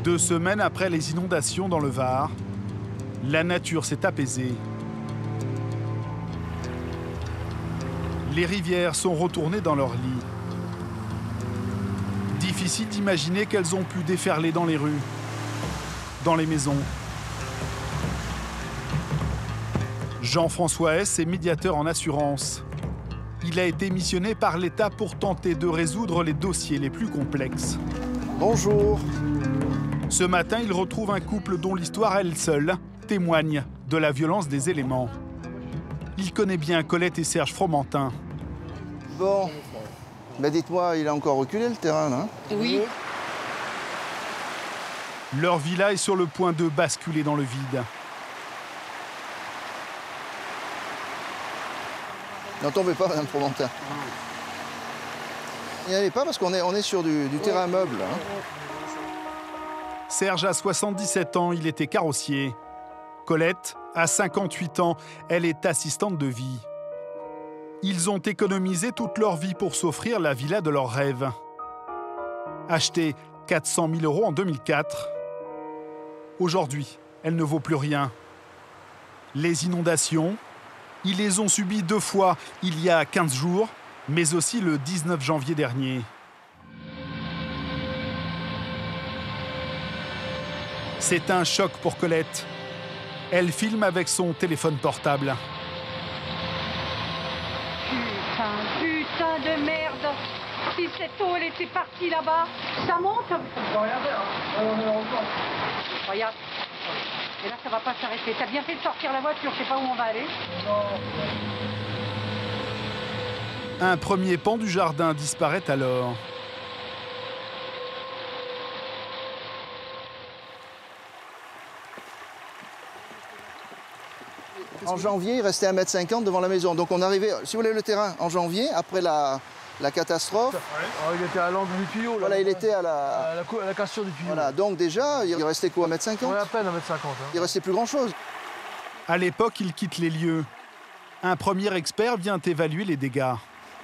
2 semaines après les inondations dans le Var, la nature s'est apaisée. Les rivières sont retournées dans leur lit. Difficile d'imaginer qu'elles ont pu déferler dans les rues, dans les maisons. Jean-François S. est médiateur en assurance. Il a été missionné par l'État pour tenter de résoudre les dossiers les plus complexes. Bonjour. Ce matin, il retrouve un couple dont l'histoire, elle seule, témoigne de la violence des éléments. Il connaît bien Colette et Serge Fromentin. Bon, ben dites-moi, il a encore reculé le terrain, là? Oui. Leur villa est sur le point de basculer dans le vide. N'en tombez pas, Madame Fromentin. N'y allez pas parce qu'on est sur du terrain meuble. Hein. Serge a 77 ans, il était carrossier. Colette a 58 ans, elle est assistante de vie. Ils ont économisé toute leur vie pour s'offrir la villa de leurs rêves. Achetée 400 000 € en 2004. Aujourd'hui, elle ne vaut plus rien. Les inondations, ils les ont subies 2 fois, il y a 15 jours, mais aussi le 19 janvier dernier. C'est un choc pour Colette. Elle filme avec son téléphone portable. Putain de merde. Si cette eau, elle était partie là-bas, ça monte. Regarde. Et là, ça va pas s'arrêter. T'as bien fait de sortir la voiture, je sais pas où on va aller. Un premier pan du jardin disparaît alors. En janvier, il restait 1,50 m devant la maison. Donc on arrivait, si vous voulez, le terrain en janvier, après la catastrophe. Ouais. Il était à l'angle du tuyau. Là, voilà, il était à la cassure du tuyau. Voilà, donc déjà, il restait quoi, 1,50 m? Ouais, à peine 1,50 m. Hein. Il restait plus grand-chose. À l'époque, il quitte les lieux. Un premier expert vient évaluer les dégâts.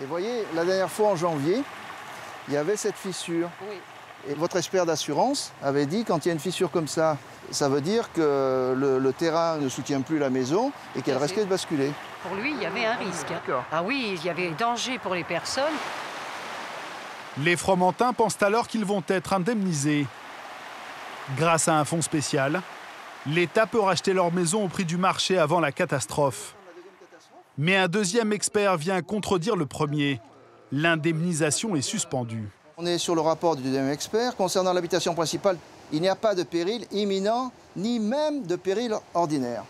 Et vous voyez, la dernière fois, en janvier, il y avait cette fissure. Oui. Et votre expert d'assurance avait dit, quand il y a une fissure comme ça veut dire que le terrain ne soutient plus la maison et qu'elle risquait de basculer. Pour lui, il y avait un risque. Ah oui, il y avait danger pour les personnes. Les Fromentins pensent alors qu'ils vont être indemnisés. Grâce à un fonds spécial, l'État peut racheter leur maison au prix du marché avant la catastrophe. Mais un deuxième expert vient contredire le premier. L'indemnisation est suspendue. On est sur le rapport du deuxième expert. Concernant l'habitation principale, il n'y a pas de péril imminent, ni même de péril ordinaire.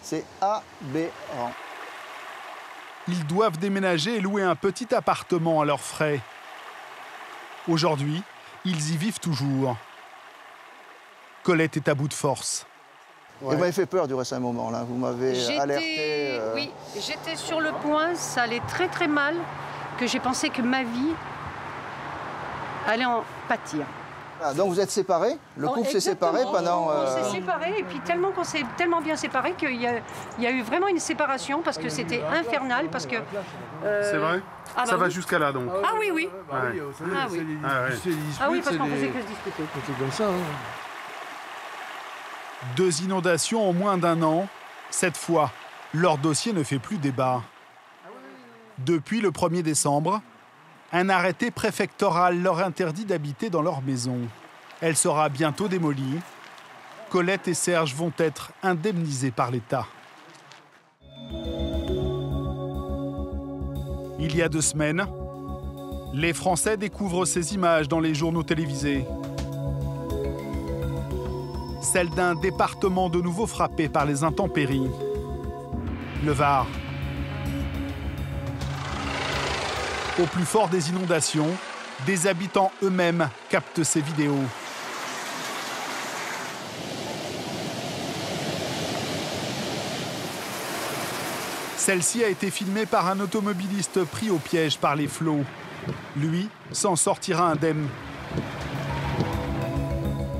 C'est aberrant. Ils doivent déménager et louer un petit appartement à leurs frais. Aujourd'hui, ils y vivent toujours. Colette est à bout de force. Ouais. Vous m'avez fait peur du reste un moment, là. Vous m'avez alerté. Oui, j'étais sur le point, ça allait très très mal, que j'ai pensé que ma vie allait en pâtir. Voilà, donc vous êtes séparés? Le couple s'est séparé pendant... On s'est séparés, et puis tellement qu'on s'est tellement bien séparés qu'il y a eu vraiment une séparation, parce que c'était infernal, parce que... C'est vrai? Ah Ça bah va oui. jusqu'à là, donc? Ah oui, oui. Ah oui, Ah oui. Ah oui, parce qu'on faisait que se disputer. C'est comme ça. Hein. 2 inondations en moins d'1 an. Cette fois, leur dossier ne fait plus débat. Depuis le 1er décembre, un arrêté préfectoral leur interdit d'habiter dans leur maison. Elle sera bientôt démolie. Colette et Serge vont être indemnisés par l'État. Il y a 2 semaines, les Français découvrent ces images dans les journaux télévisés. Celle d'un département de nouveau frappé par les intempéries. Le Var. Au plus fort des inondations, des habitants eux-mêmes captent ces vidéos. Celle-ci a été filmée par un automobiliste pris au piège par les flots. Lui s'en sortira indemne.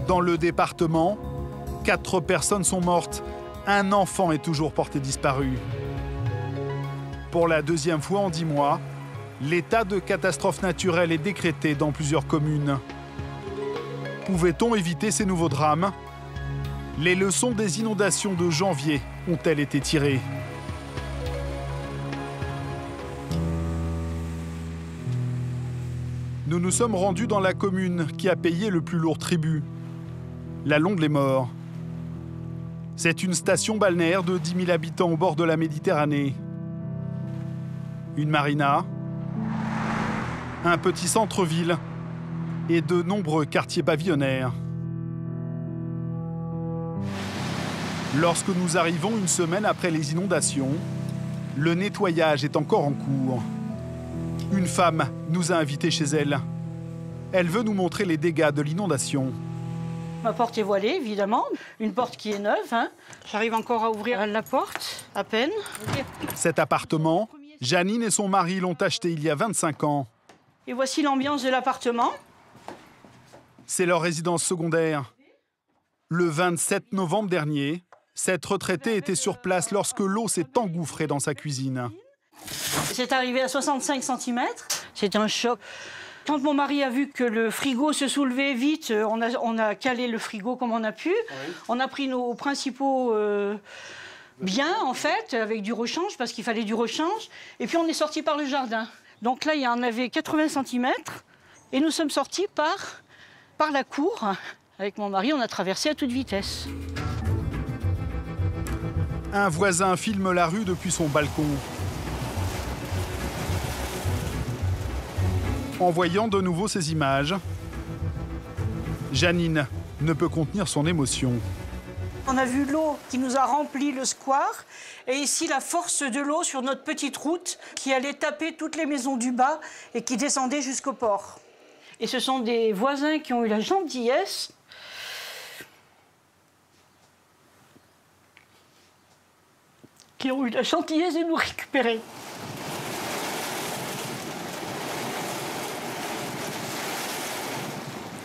Dans le département, 4 personnes sont mortes. Un enfant est toujours porté disparu. Pour la 2e fois en 10 mois, l'état de catastrophe naturelle est décrété dans plusieurs communes. Pouvait-on éviter ces nouveaux drames? Les leçons des inondations de janvier ont-elles été tirées? Nous nous sommes rendus dans la commune qui a payé le plus lourd tribut, la Londe-les-Morts. C'est une station balnéaire de 10 000 habitants au bord de la Méditerranée. Une marina, un petit centre-ville et de nombreux quartiers pavillonnaires. Lorsque nous arrivons une semaine après les inondations, le nettoyage est encore en cours. Une femme nous a invités chez elle. Elle veut nous montrer les dégâts de l'inondation. Ma porte est voilée, évidemment. Une porte qui est neuve. Hein. J'arrive encore à ouvrir la porte, à peine. Cet appartement, Janine et son mari l'ont acheté il y a 25 ans. Et voici l'ambiance de l'appartement. C'est leur résidence secondaire. Le 27 novembre dernier, cette retraitée était sur place lorsque l'eau s'est engouffrée dans sa cuisine. C'est arrivé à 65 cm. C'était un choc. Quand mon mari a vu que le frigo se soulevait vite, on a calé le frigo comme on a pu. Oui. On a pris nos principaux biens, en fait, avec du rechange, parce qu'il fallait du rechange. Et puis on est sorti par le jardin. Donc là, il y en avait 80 cm. Et nous sommes sortis par la cour. Avec mon mari, on a traversé à toute vitesse. Un voisin filme la rue depuis son balcon. En voyant de nouveau ces images, Janine ne peut contenir son émotion. On a vu l'eau qui nous a rempli le square et ici la force de l'eau sur notre petite route qui allait taper toutes les maisons du bas et qui descendait jusqu'au port. Et ce sont des voisins qui ont eu la gentillesse de nous récupérer.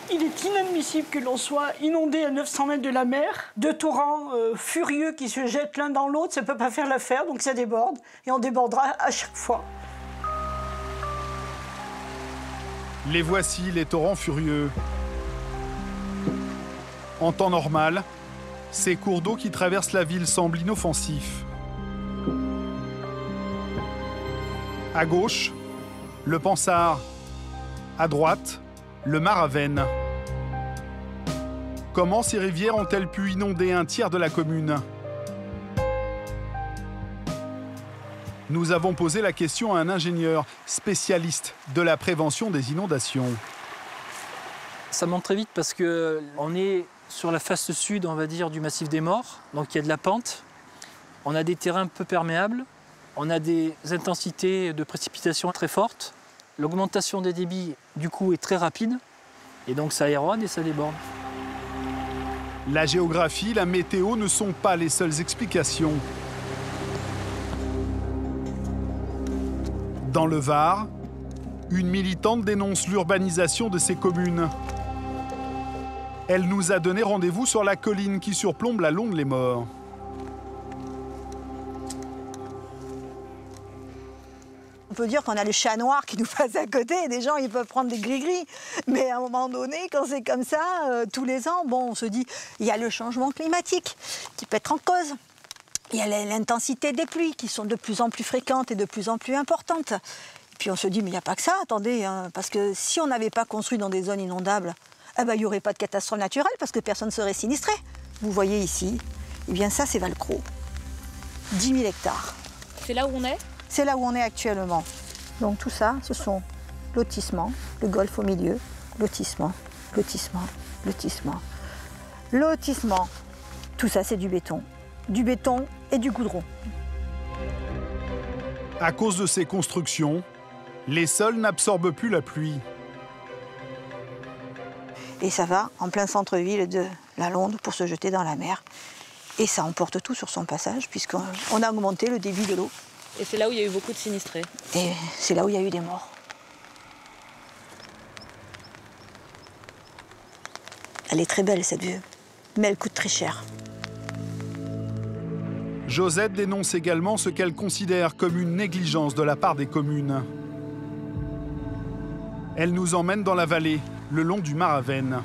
Il est inadmissible que l'on soit inondé à 900 mètres de la mer, deux torrents furieux qui se jettent l'un dans l'autre, ça ne peut pas faire l'affaire, donc ça déborde, et on débordera à chaque fois. Les voici, les torrents furieux. En temps normal, ces cours d'eau qui traversent la ville semblent inoffensifs. À gauche, le Pansard. À droite, le Maravenne. Comment ces rivières ont-elles pu inonder un tiers de la commune? Nous avons posé la question à un ingénieur spécialiste de la prévention des inondations. Ça monte très vite parce qu'on est sur la face sud, on va dire, du massif des Morts. Donc il y a de la pente, on a des terrains peu perméables, on a des intensités de précipitation très fortes. L'augmentation des débits, du coup, est très rapide. Et donc ça érode et ça déborde. La géographie, la météo ne sont pas les seules explications. Dans le Var, une militante dénonce l'urbanisation de ces communes. Elle nous a donné rendez-vous sur la colline qui surplombe la Londe-les-Morts. On peut dire qu'on a le chat noir qui nous passe à côté, et des gens ils peuvent prendre des gris-gris. Mais à un moment donné, quand c'est comme ça, tous les ans, bon, on se dit, il y a le changement climatique qui peut être en cause. Il y a l'intensité des pluies qui sont de plus en plus fréquentes et de plus en plus importantes. Et puis on se dit, mais il n'y a pas que ça, attendez, hein, parce que si on n'avait pas construit dans des zones inondables, eh ben, il n'y aurait pas de catastrophe naturelle parce que personne ne serait sinistré. Vous voyez ici, eh bien ça c'est Valcro, 10 000 hectares. C'est là où on est ? C'est là où on est actuellement. Donc tout ça, ce sont lotissements, le golfe au milieu, lotissement, lotissement, lotissement, lotissement. Tout ça, c'est du béton et du goudron. À cause de ces constructions, les sols n'absorbent plus la pluie. Et ça va en plein centre-ville de la Londe pour se jeter dans la mer. Et ça emporte tout sur son passage puisqu'on a augmenté le débit de l'eau. Et c'est là où il y a eu beaucoup de sinistrés. Et c'est là où il y a eu des morts. Elle est très belle, cette vue, mais elle coûte très cher. Josette dénonce également ce qu'elle considère comme une négligence de la part des communes. Elle nous emmène dans la vallée, le long du Maravenne.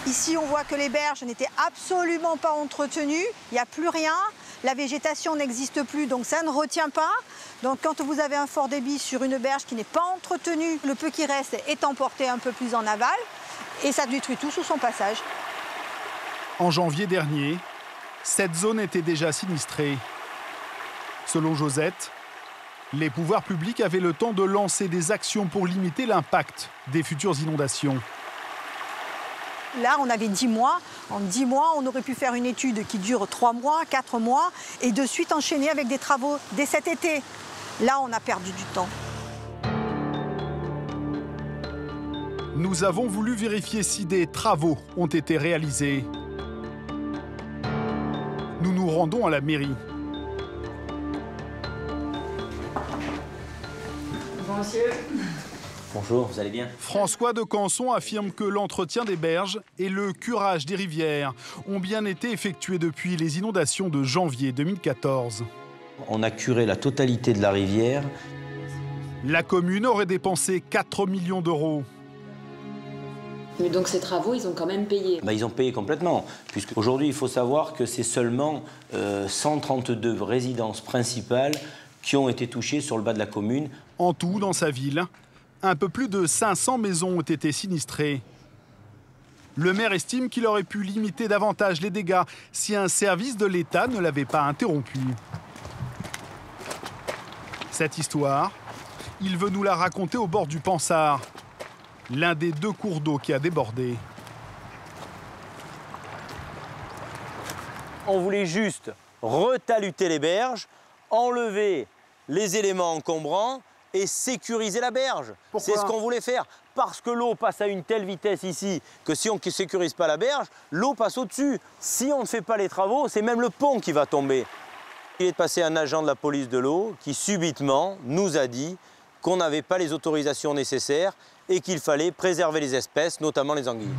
Ici, on voit que les berges n'étaient absolument pas entretenues. Il n'y a plus rien. La végétation n'existe plus, donc ça ne retient pas. Donc quand vous avez un fort débit sur une berge qui n'est pas entretenue, le peu qui reste est emporté un peu plus en aval et ça détruit tout sous son passage. En janvier dernier, cette zone était déjà sinistrée. Selon Josette, les pouvoirs publics avaient le temps de lancer des actions pour limiter l'impact des futures inondations. Là, on avait 10 mois. En 10 mois, on aurait pu faire une étude qui dure 3 mois, 4 mois, et de suite enchaîner avec des travaux dès cet été. Là, on a perdu du temps. Nous avons voulu vérifier si des travaux ont été réalisés. Nous nous rendons à la mairie. Bonjour, vous allez bien? François de Canson affirme que l'entretien des berges et le curage des rivières ont bien été effectués depuis les inondations de janvier 2014. On a curé la totalité de la rivière. La commune aurait dépensé 4 millions d'euros. Mais donc ces travaux, ils ont quand même payé. Ils ont payé complètement, puisque aujourd'hui, il faut savoir que c'est seulement 132 résidences principales qui ont été touchées sur le bas de la commune. En tout, dans sa ville, un peu plus de 500 maisons ont été sinistrées. Le maire estime qu'il aurait pu limiter davantage les dégâts si un service de l'État ne l'avait pas interrompu. Cette histoire, il veut nous la raconter au bord du Pansard, l'un des 2 cours d'eau qui a débordé. On voulait juste retaluter les berges, enlever les éléments encombrants et sécuriser la berge. C'est ce qu'on voulait faire. Parce que l'eau passe à une telle vitesse ici que si on ne sécurise pas la berge, l'eau passe au-dessus. Si on ne fait pas les travaux, c'est même le pont qui va tomber. Il est passé un agent de la police de l'eau qui subitement nous a dit qu'on n'avait pas les autorisations nécessaires et qu'il fallait préserver les espèces, notamment les anguilles.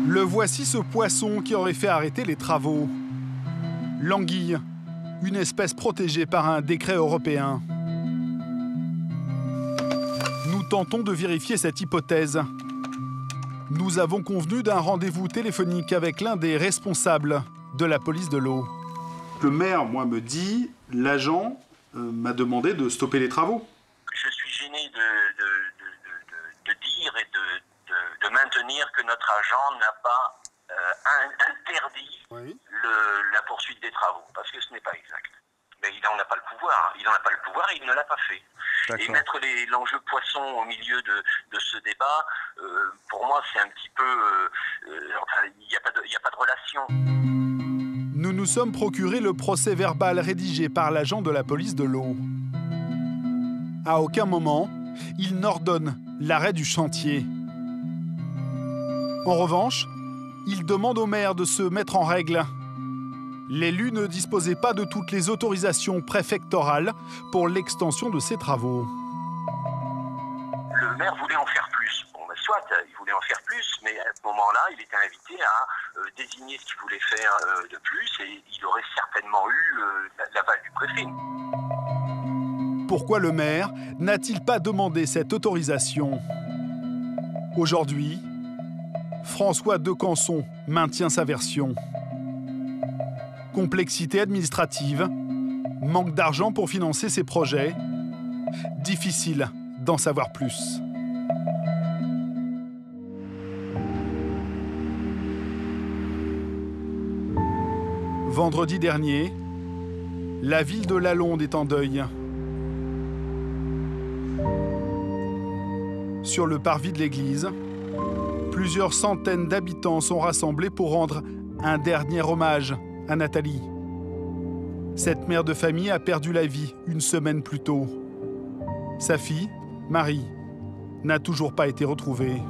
Le voici, ce poisson qui aurait fait arrêter les travaux. L'anguille, une espèce protégée par un décret européen. Nous tentons de vérifier cette hypothèse. Nous avons convenu d'un rendez-vous téléphonique avec l'un des responsables de la police de l'eau. Le maire, moi, me dit, l'agent m'a demandé de stopper les travaux. Je suis gêné de dire et de maintenir que notre agent n'a pas interdit la poursuite des travaux, parce que ce n'est pas exact. Mais il n'en a pas le pouvoir, il n'en a pas le pouvoir et il ne l'a pas fait. Et mettre l'enjeu poisson au milieu de ce débat, pour moi, c'est un petit peu... il n'y a pas de relation. Nous nous sommes procuré le procès-verbal rédigé par l'agent de la police de l'eau. À aucun moment, il n'ordonne l'arrêt du chantier. En revanche, il demande au maire de se mettre en règle. L'élu ne disposait pas de toutes les autorisations préfectorales pour l'extension de ses travaux. Le maire voulait en faire plus. Bon, ben soit, il voulait en faire plus, mais à ce moment-là, il était invité à désigner ce qu'il voulait faire de plus, et il aurait certainement eu l'aval du préfet. Pourquoi le maire n'a-t-il pas demandé cette autorisation? Aujourd'hui, François de Canson maintient sa version. Complexité administrative, manque d'argent pour financer ses projets, difficile d'en savoir plus. Vendredi dernier, la ville de Lalonde est en deuil. Sur le parvis de l'église, plusieurs centaines d'habitants sont rassemblés pour rendre un dernier hommage à Nathalie. Cette mère de famille a perdu la vie une semaine plus tôt. Sa fille, Marie, n'a toujours pas été retrouvée.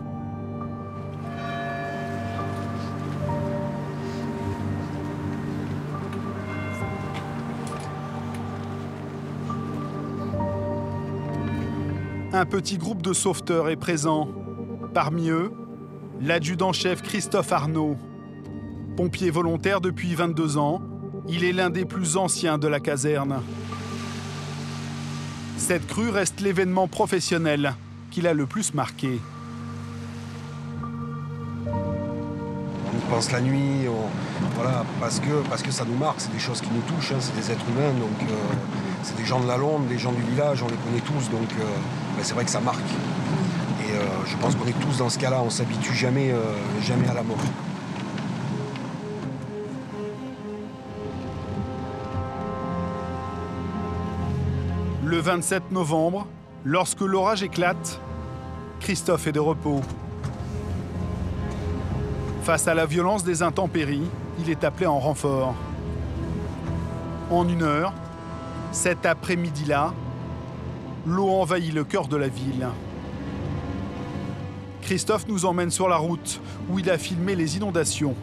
Un petit groupe de sauveteurs est présent. Parmi eux, l'adjudant-chef Christophe Arnaud. Pompier volontaire depuis 22 ans, il est l'un des plus anciens de la caserne. Cette crue reste l'événement professionnel qui l'a le plus marqué. pense la nuit, voilà, parce que ça nous marque, c'est des choses qui nous touchent, hein, c'est des êtres humains, donc c'est des gens de la Londe, des gens du village, on les connaît tous, donc c'est vrai que ça marque. Et je pense qu'on est tous dans ce cas-là, on s'habitue jamais à la mort. Le 27 novembre, lorsque l'orage éclate, Christophe est de repos. Face à la violence des intempéries, il est appelé en renfort. En 1 heure, cet après-midi-là, l'eau envahit le cœur de la ville. Christophe nous emmène sur la route où il a filmé les inondations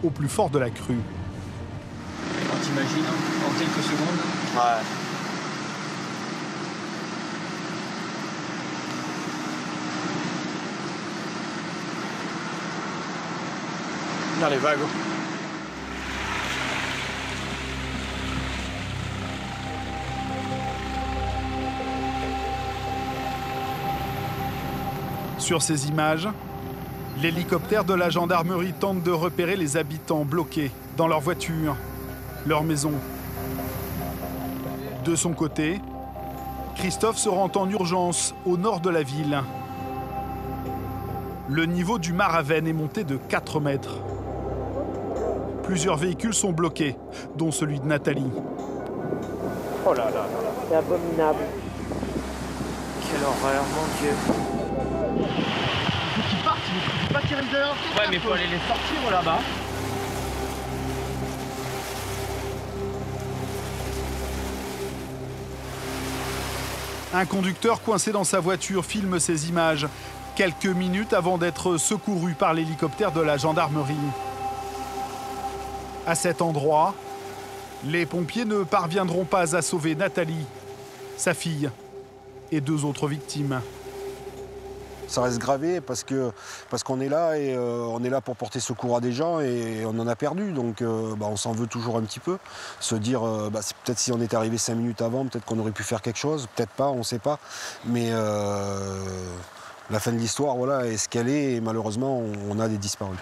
au plus fort de la crue. T'imagines, en quelques secondes. Ouais. Dans les vagues. Sur ces images, l'hélicoptère de la gendarmerie tente de repérer les habitants bloqués dans leur voiture, leur maison. De son côté, Christophe se rend en urgence au nord de la ville. Le niveau du Maraven est monté de 4 mètres. Plusieurs véhicules sont bloqués, dont celui de Nathalie. Oh là là là, c'est abominable. Quelle horreur, mon Dieu. Il faut qu'ils partent, il faut pas qu'ils restent derrière. Ouais, mais il faut aller les sortir là-bas. Un conducteur coincé dans sa voiture filme ces images, quelques minutes avant d'être secouru par l'hélicoptère de la gendarmerie. À cet endroit, les pompiers ne parviendront pas à sauver Nathalie, sa fille et 2 autres victimes. Ça reste gravé parce qu'on est là et on est là pour porter secours à des gens et on en a perdu. Donc on s'en veut toujours un petit peu. Se dire, peut-être si on était arrivé 5 minutes avant, peut-être qu'on aurait pu faire quelque chose. Peut-être pas, on ne sait pas. Mais la fin de l'histoire voilà, est ce qu'elle est et malheureusement, on a des disparus.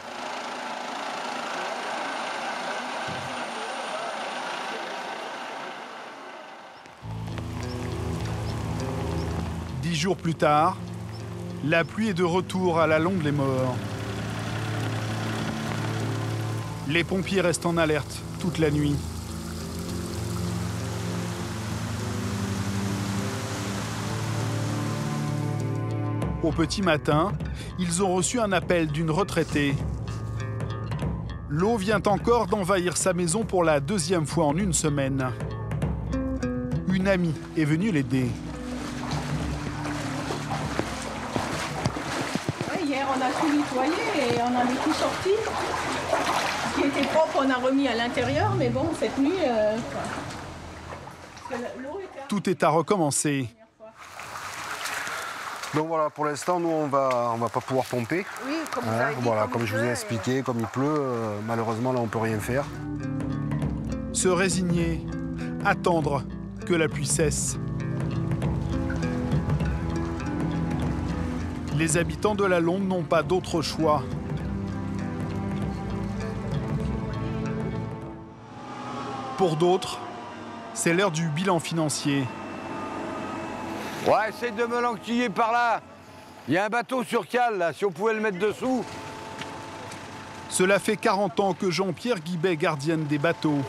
Dix jours plus tard, la pluie est de retour à la Londe-les-Morts. Les pompiers restent en alerte toute la nuit. Au petit matin, ils ont reçu un appel d'une retraitée. L'eau vient encore d'envahir sa maison pour la 2e fois en 1 semaine. Une amie est venue l'aider. Hier, on a tout nettoyé et on a mis tout sorti. Ce qui était propre, on a remis à l'intérieur, mais bon, cette nuit... Tout est à recommencer. Donc voilà, pour l'instant, nous, on va pas pouvoir pomper. Oui, comme vous avez dit, voilà, comme je vous ai expliqué, comme il pleut, malheureusement, là, on peut rien faire. Se résigner, attendre que la pluie cesse. Les habitants de la Londe n'ont pas d'autre choix. Pour d'autres, c'est l'heure du bilan financier. Ouais, essaye de me l'enquiller par là. Il y a un bateau sur cale, là, si on pouvait le mettre dessous. Cela fait 40 ans que Jean-Pierre Guibet gardienne des bateaux.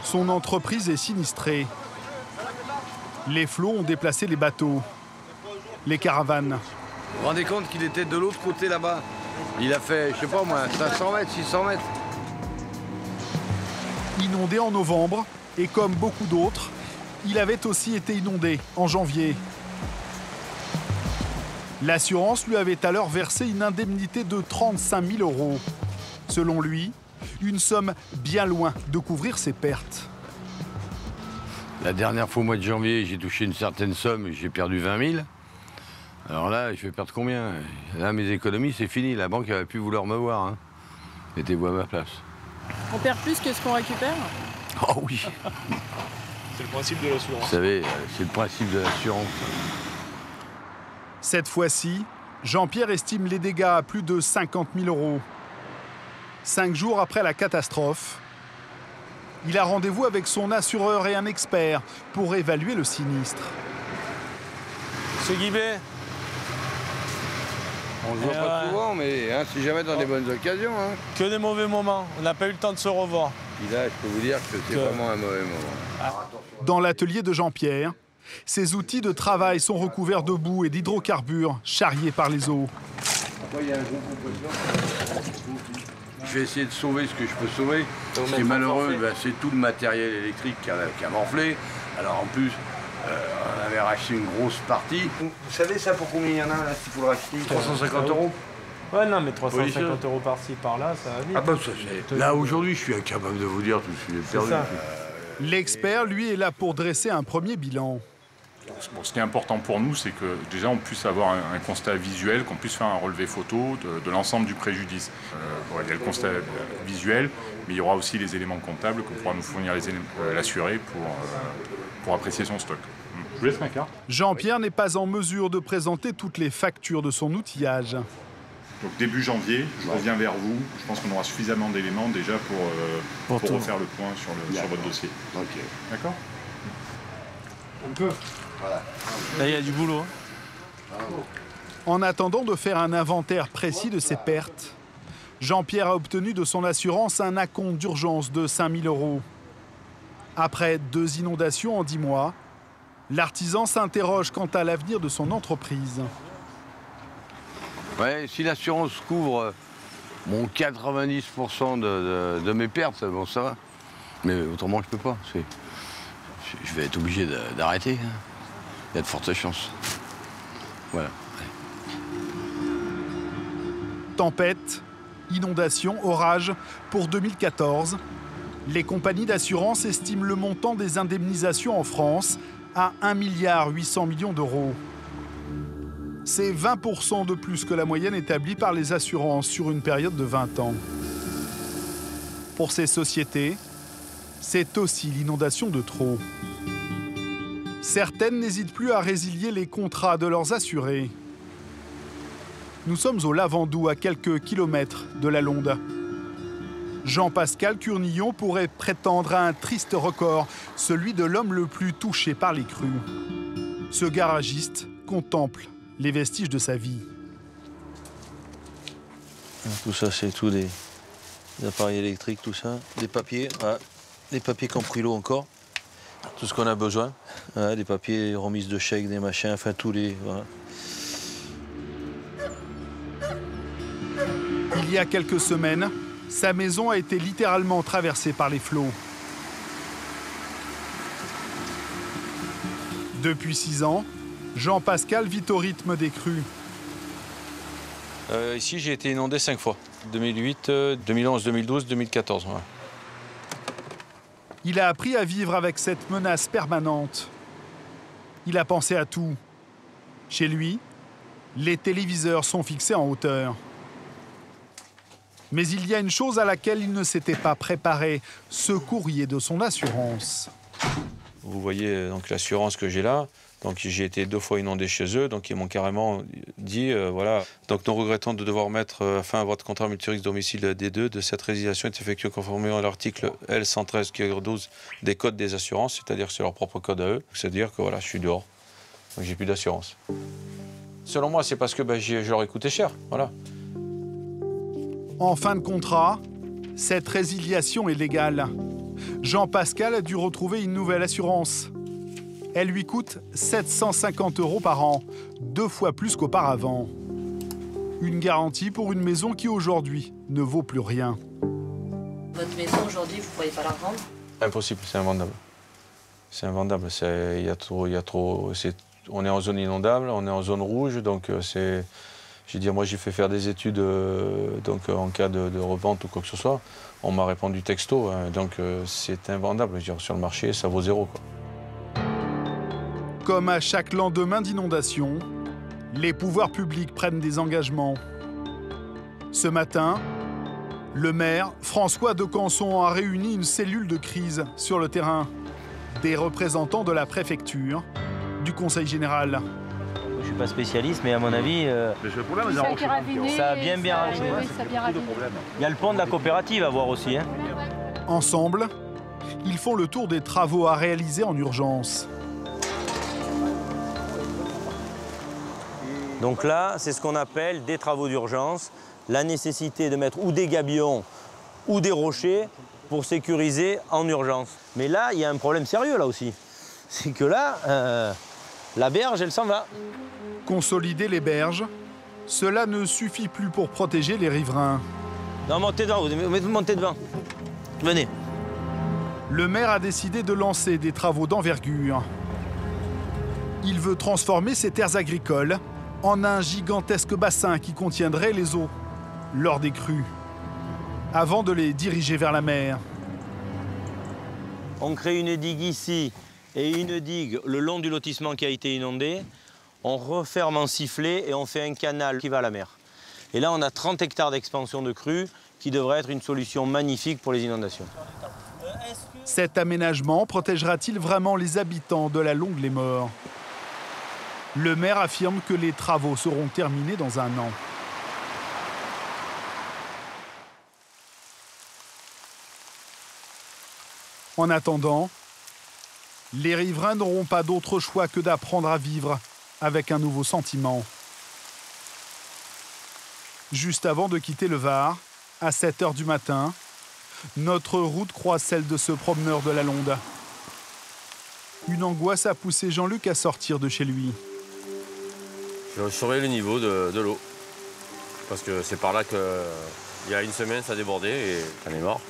Son entreprise est sinistrée. Les flots ont déplacé les bateaux, les caravanes. Vous vous rendez compte qu'il était de l'autre côté là-bas? Il a fait, je sais pas moi, 500 mètres, 600 mètres. Inondé en novembre, et comme beaucoup d'autres, il avait aussi été inondé en janvier. L'assurance lui avait alors versé une indemnité de 35 000 €. Selon lui, une somme bien loin de couvrir ses pertes. La dernière fois au mois de janvier, j'ai touché une certaine somme, j'ai perdu 20 000. Alors là, je vais perdre combien? Là, mes économies, c'est fini. La banque, elle va plus vouloir me voir. Hein. Mettez-vous à ma place. On perd plus que ce qu'on récupère? Oh oui. C'est le principe de l'assurance. Vous savez, c'est le principe de l'assurance. Cette fois-ci, Jean-Pierre estime les dégâts à plus de 50 000 €. 5 jours après la catastrophe, il a rendez-vous avec son assureur et un expert pour évaluer le sinistre. Monsieur Guibet, on ne se voit pas souvent, mais hein, c'est jamais dans des bonnes occasions. Hein. Que des mauvais moments. On n'a pas eu le temps de se revoir. Et là, je peux vous dire que c'est vraiment un mauvais moment. Dans l'atelier de Jean-Pierre, ses outils de travail sont recouverts de boue et d'hydrocarbures charriés par les eaux. Je vais essayer de sauver ce que je peux sauver. Ce qui est malheureux, c'est tout le matériel électrique qui a morflé. Alors en plus, on avait racheté une grosse partie. Vous savez ça pour combien il y en a là, s'il faut le racheter? 350 €. Ouais, non, mais 350 € par-ci, par-là, ça va vite. Ah bah ça, là, aujourd'hui, je suis incapable de vous dire tout ce que j'ai perdu. L'expert, lui, est là pour dresser un premier bilan. Bon, ce qui est important pour nous, c'est que déjà on puisse avoir un constat visuel, qu'on puisse faire un relevé photo de l'ensemble du préjudice. Bon, il y a le constat visuel, mais il y aura aussi les éléments comptables que pourra nous fournir l'assuré pour apprécier son stock. Je vous laisse ma carte. Jean-Pierre n'est pas en mesure de présenter toutes les factures de son outillage. Donc début janvier, je reviens vers vous. Je pense qu'on aura suffisamment d'éléments déjà pour refaire le point sur votre dossier. Ok. D'accord? On peut. Voilà. Là, il y a du boulot. En attendant de faire un inventaire précis de ses pertes, Jean-Pierre a obtenu de son assurance un acompte d'urgence de 5 000 €. Après 2 inondations en 10 mois, l'artisan s'interroge quant à l'avenir de son entreprise. Ouais, si l'assurance couvre 90% de mes pertes, bon, ça va. Mais autrement, je peux pas. Je vais être obligé d'arrêter. Il y a de fortes chances. Voilà. Tempête, inondation, orage. Pour 2014, les compagnies d'assurance estiment le montant des indemnisations en France à 1,8 milliard d'euros. C'est 20% de plus que la moyenne établie par les assurances sur une période de 20 ans. Pour ces sociétés, c'est aussi l'inondation de trop. Certaines n'hésitent plus à résilier les contrats de leurs assurés. Nous sommes au Lavandou, à quelques kilomètres de la Londe. Jean-Pascal Curnillon pourrait prétendre à un triste record, celui de l'homme le plus touché par les crues. Ce garagiste contemple les vestiges de sa vie. Tout ça, c'est tout des appareils électriques, tout ça. Des papiers, des papiers qui ont pris l'eau encore. Tout ce qu'on a besoin. Des papiers, remises de chèques, des machins, enfin tous les... Voilà. Il y a quelques semaines, sa maison a été littéralement traversée par les flots. Depuis 6 ans, Jean-Pascal vit au rythme des crues. Ici, j'ai été inondé 5 fois. 2008, 2011, 2012, 2014. Voilà. Il a appris à vivre avec cette menace permanente. Il a pensé à tout. Chez lui, les téléviseurs sont fixés en hauteur. Mais il y a une chose à laquelle il ne s'était pas préparé, ce courrier de son assurance. Vous voyez donc l'assurance que j'ai là. Donc j'ai été 2 fois inondé chez eux, donc ils m'ont carrément dit, voilà. Donc nous regrettons de devoir mettre fin à votre contrat multirisque domicile D2 de cette résiliation est effectuée conformément à l'article L113-12 des codes des assurances, c'est-à-dire que c'est leur propre code à eux. C'est-à-dire que voilà, je suis dehors, donc j'ai plus d'assurance. Selon moi, c'est parce que je leur ai coûté cher, voilà. En fin de contrat, cette résiliation est légale. Jean-Pascal a dû retrouver une nouvelle assurance. Elle lui coûte 750 € par an, 2 fois plus qu'auparavant. Une garantie pour une maison qui aujourd'hui ne vaut plus rien. Votre maison aujourd'hui, vous ne pourriez pas la revendre? Impossible, c'est invendable. C'est invendable, il y a trop, on est en zone inondable, on est en zone rouge, donc c'est... J'ai dit, moi j'ai fait faire des études donc, en cas de revente ou quoi que ce soit. On m'a répondu texto, hein, donc c'est invendable. Je veux dire, sur le marché, ça vaut 0, quoi. Comme à chaque lendemain d'inondation, les pouvoirs publics prennent des engagements. Ce matin, le maire François de Canson a réuni une cellule de crise sur le terrain. Des représentants de la préfecture, du conseil général. Je suis pas spécialiste, mais à mon avis, ça a bien rangé. Il y a le pont de la coopérative à voir aussi. Hein. Ensemble, ils font le tour des travaux à réaliser en urgence. Donc là, c'est ce qu'on appelle des travaux d'urgence, la nécessité de mettre ou des gabions ou des rochers pour sécuriser en urgence. Mais là, il y a un problème sérieux là aussi. C'est que là, la berge, elle s'en va. Consolider les berges, cela ne suffit plus pour protéger les riverains. Non, montez devant, vous montez devant. Venez. Le maire a décidé de lancer des travaux d'envergure. Il veut transformer ces terres agricoles en un gigantesque bassin qui contiendrait les eaux lors des crues, avant de les diriger vers la mer. On crée une digue ici et une digue le long du lotissement qui a été inondé. On referme en sifflet et on fait un canal qui va à la mer. Et là, on a 30 hectares d'expansion de crues qui devrait être une solution magnifique pour les inondations. Cet aménagement protégera-t-il vraiment les habitants de la Longue-les-Morts? Le maire affirme que les travaux seront terminés dans un an. En attendant, les riverains n'auront pas d'autre choix que d'apprendre à vivre avec un nouveau sentiment. Juste avant de quitter le Var, à 7 h du matin, notre route croise celle de ce promeneur de la Londe. Une angoisse a poussé Jean-Luc à sortir de chez lui. Je surveille le niveau de l'eau. Parce que c'est par là qu'il y a une semaine, ça a débordé et on est mort.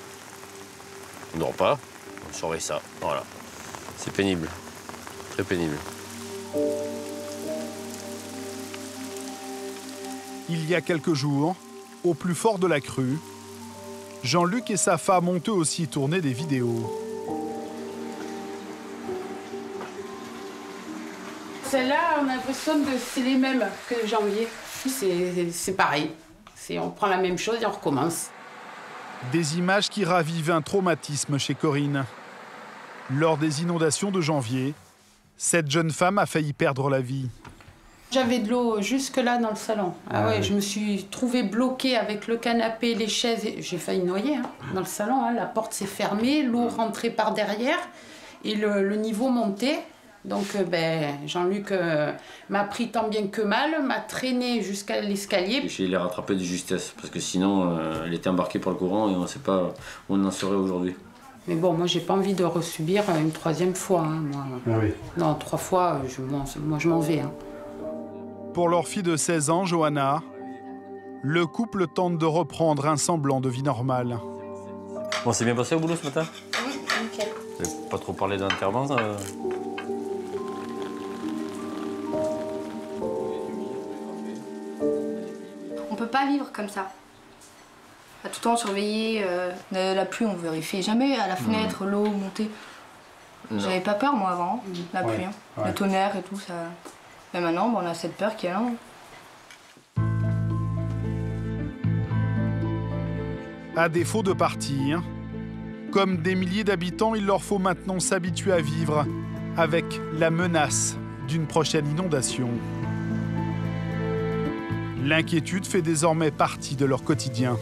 On ne dort pas, on surveille ça. Voilà. C'est pénible, très pénible. Il y a quelques jours, au plus fort de la crue, Jean-Luc et sa femme ont eux aussi tourné des vidéos. Celle-là, on a l'impression que c'est les mêmes que janvier. C'est pareil. On prend la même chose et on recommence. Des images qui ravivent un traumatisme chez Corinne. Lors des inondations de janvier, cette jeune femme a failli perdre la vie. J'avais de l'eau jusque-là dans le salon. Je me suis trouvée bloquée avec le canapé, les chaises. J'ai failli noyer dans le salon. La porte s'est fermée, l'eau rentrait par derrière et le niveau montait. Donc Jean-Luc m'a pris tant bien que mal, m'a traîné jusqu'à l'escalier. Je l'ai rattrapé de justesse parce que sinon elle était embarquée par le courant et on ne sait pas où on en serait aujourd'hui. Mais bon, moi j'ai pas envie de resubir une troisième fois. Moi. Ah oui. Non, 3 fois, moi je m'en vais. Pour leur fille de 16 ans, Johanna, le couple tente de reprendre un semblant de vie normale. Bon, c'est bien passé au boulot ce matin? Oui, nickel. Vous n'avez pas trop parlé d'enterrement On peut pas vivre comme ça. À tout le temps surveiller la pluie, on vérifie jamais à la fenêtre, l'eau monter. J'avais pas peur moi avant, la pluie, le tonnerre et tout ça. Mais maintenant, on a cette peur qu'il y a là. À défaut de partir, comme des milliers d'habitants, il leur faut maintenant s'habituer à vivre avec la menace d'une prochaine inondation. L'inquiétude fait désormais partie de leur quotidien.